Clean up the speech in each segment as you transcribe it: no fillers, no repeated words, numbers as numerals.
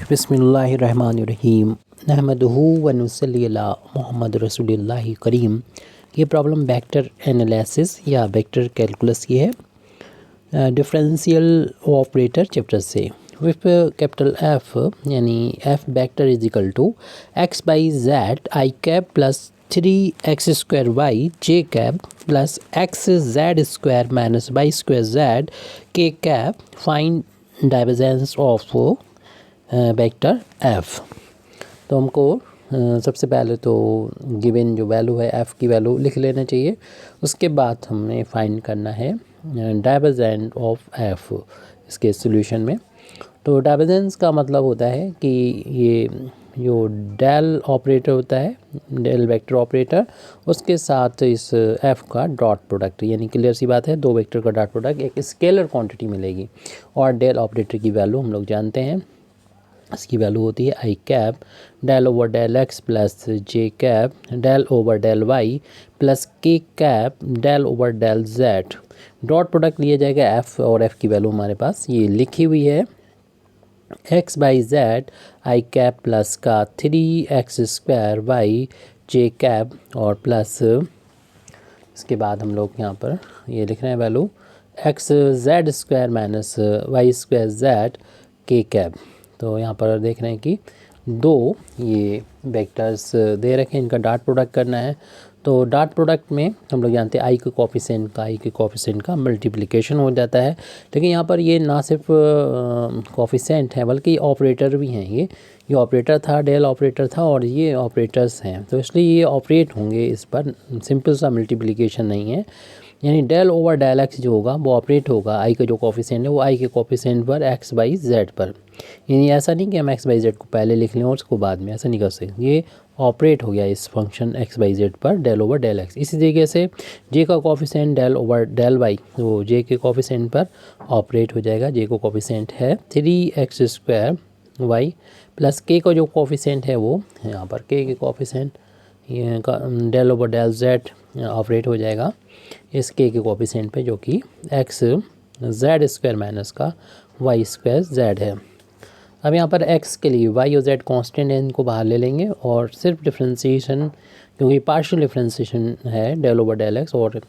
बिस्मिल्लाहिर्रहमानिर्रहीम नहमदुहु व नुसल्ली अला मुहम्मद रसूलिल्लाहि करीम। ये प्रॉब्लम वेक्टर एनालिसिस या वेक्टर कैलकुलस की है डिफरेंशियल ऑपरेटर चैप्टर से। विथ कैपिटल एफ यानी F vector is equal to X by Z I cap plus 3x² Y J cap plus X Z square minus Y square Z के cap find divergence of vector F. तो हमको सबसे पहले तो given जो value है F की value लिख लेना चाहिए। उसके बाद हमने फाइंड करना है डाइवर्जेंस ऑफ एफ इसके सॉल्यूशन में। तो डाइवर्जेंस का मतलब होता है कि ये जो डेल ऑपरेटर होता है, डेल वेक्टर ऑपरेटर, उसके साथ इस एफ़ का डॉट प्रोडक्ट, यानी क्लियर सी बात है दो वेक्टर का डॉट प्रोडक्ट एक स्केलर क्वांटिटी मिलेगी। और डेल ऑपरेटर की वैल्यू हम लोग जानते हैं, इसकी वैल्यू होती है I cap del over del X plus J cap del over del Y plus K cap del over del Z. Dot product लिया जाएगा एफ़, और एफ़ की वैल्यू हमारे पास ये लिखी हुई है x by Z I cap plus का 3x² वाई जे कैप और प्लस इसके बाद हम लोग यहाँ पर ये लिख रहे हैं value x Z square minus Y square Z के कैप। तो यहाँ पर देख रहे हैं कि दो ये वेक्टर्स दे रखे हैं, इनका डॉट प्रोडक्ट करना है। तो डॉट प्रोडक्ट में हम लोग जानते हैं आई के कोफिशिएंट का मल्टीप्लिकेशन हो जाता है। लेकिन यहाँ पर ये ना सिर्फ कोफिशिएंट है बल्कि ऑपरेटर भी हैं। ये ऑपरेटर था, डेल ऑपरेटर था, और ये ऑपरेटर्स हैं, तो इसलिए ये ऑपरेट होंगे इस पर। सिंपल सा मल्टीप्लिकेशन नहीं है, यानी डेल ओवर डेल एक्स जो होगा वो ऑपरेट होगा आई का जो कोफिशिएंट है वो आई के कोफिशिएंट पर एक्स बाई जेड पर। यानी ऐसा नहीं कि हम एक्स बाई जेड को पहले लिख लें और उसको बाद में, ऐसा नहीं कर सकते। ये ऑपरेट हो गया इस फंक्शन एक्स बाई जेड पर डेल ओवर डेल एक्स। इसी तरीके से जे का coefficient del over del y, तो जे के कोफिशिएंट पर ऑपरेट हो जाएगा। जे को कोफिशिएंट है 3x² वाई प्लस के का जो कोफिशिएंट है वो यहाँ पर के कोफिशिएंट ये del over del z operate हो जाएगा इस के कोफिशिएंट पे, जो कि एक्स जेड स्क्वायर माइनस का वाई स्क्वायर जेड है। अब यहाँ पर x के लिए y और z कांस्टेंट है, इनको बाहर ले लेंगे और सिर्फ डिफ्रेंशिएशन, क्योंकि पार्शियल डिफ्रेंशिएशन है डेल ओवर डेल x, और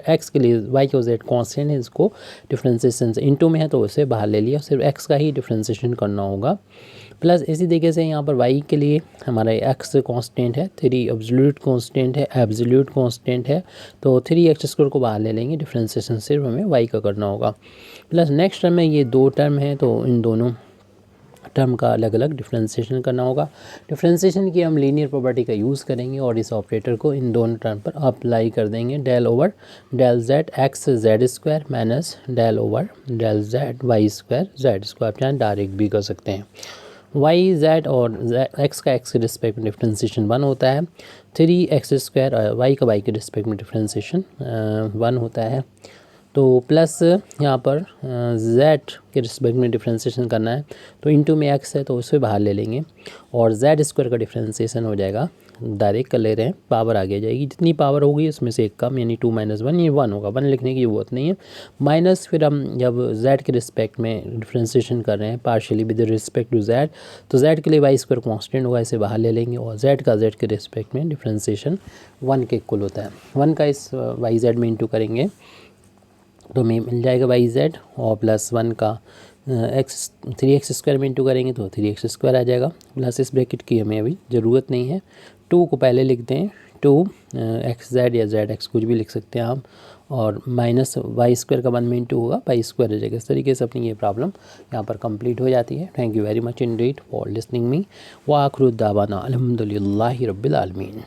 x के लिए y और z कांस्टेंट है, इसको डिफ्रेंशिएशन से इनटू में है तो उसे बाहर ले लिया, सिर्फ x का ही डिफ्रेंशिएशन करना होगा। प्लस इसी तरीके से यहाँ पर y के लिए हमारा x कांस्टेंट है, 3 एब्सोल्यूट कांस्टेंट है, एब्सोल्यूट कांस्टेंट है, तो 3x² को बाहर ले लेंगे, डिफ्रेंशिएशन सिर्फ हमें y का करना होगा। प्लस नेक्स्ट टर्म में ये दो टर्म है, तो इन दोनों टर्म का अलग अलग डिफ्रेंशिएशन करना होगा। डिफ्रेंशिएशन की हम लीनियर प्रॉपर्टी का यूज़ करेंगे और इस ऑपरेटर को इन दोनों टर्म पर अप्लाई कर देंगे। Del over del z x Z square minus del over del z y square z square, आप चाहें डायरेक्ट भी कर सकते हैं। वाई जेड और एक्स का एक्स के रिस्पेक्ट में डिफ्रेंशिएशन 1 होता है, 3x² और वाई का वाई के रिस्पेक्ट में डिफ्रेंशिएशन 1 होता है। तो प्लस यहाँ पर z के रिस्पेक्ट में डिफ्रेंशिएशन करना है, तो इनटू में x है तो उसे बाहर ले लेंगे और z² का डिफ्रेंशिएशन हो जाएगा, डायरेक्ट कर ले रहे हैं, पावर आगे जाएगी, जितनी पावर होगी उसमें से एक कम, यानी 2 - 1 ये 1 होगा, 1 लिखने की ज़रूरत नहीं है। माइनस फिर हम जब z के रिस्पेक्ट में डिफ्रेंशिएशन कर रहे हैं partially with respect to z, तो z के लिए y² कांस्टेंट होगा, इसे बाहर ले लेंगे और z का z के रिस्पेक्ट में डिफ्रेंशिएशन 1 के इक्वल होता है। 1 का इस yz में इंटू करेंगे तो हमें मिल जाएगा वाई जेड, और प्लस 1 का एक्स 3x² में इंटू करेंगे तो 3x² आ जाएगा। प्लस इस ब्रैकेट की हमें अभी ज़रूरत नहीं है, 2 को पहले लिख दें, 2x या zx कुछ भी लिख सकते हैं आप, और माइनस y² का 1 में इंटू होगा, y² आ जाएगा। इस तरीके से अपनी ये प्रॉब्लम यहाँ पर कंप्लीट हो जाती है। Thank you very much Indeed for listening me व आखिर दावाना अल्हम्दुलिल्लाहि रब्बिल आलमीन।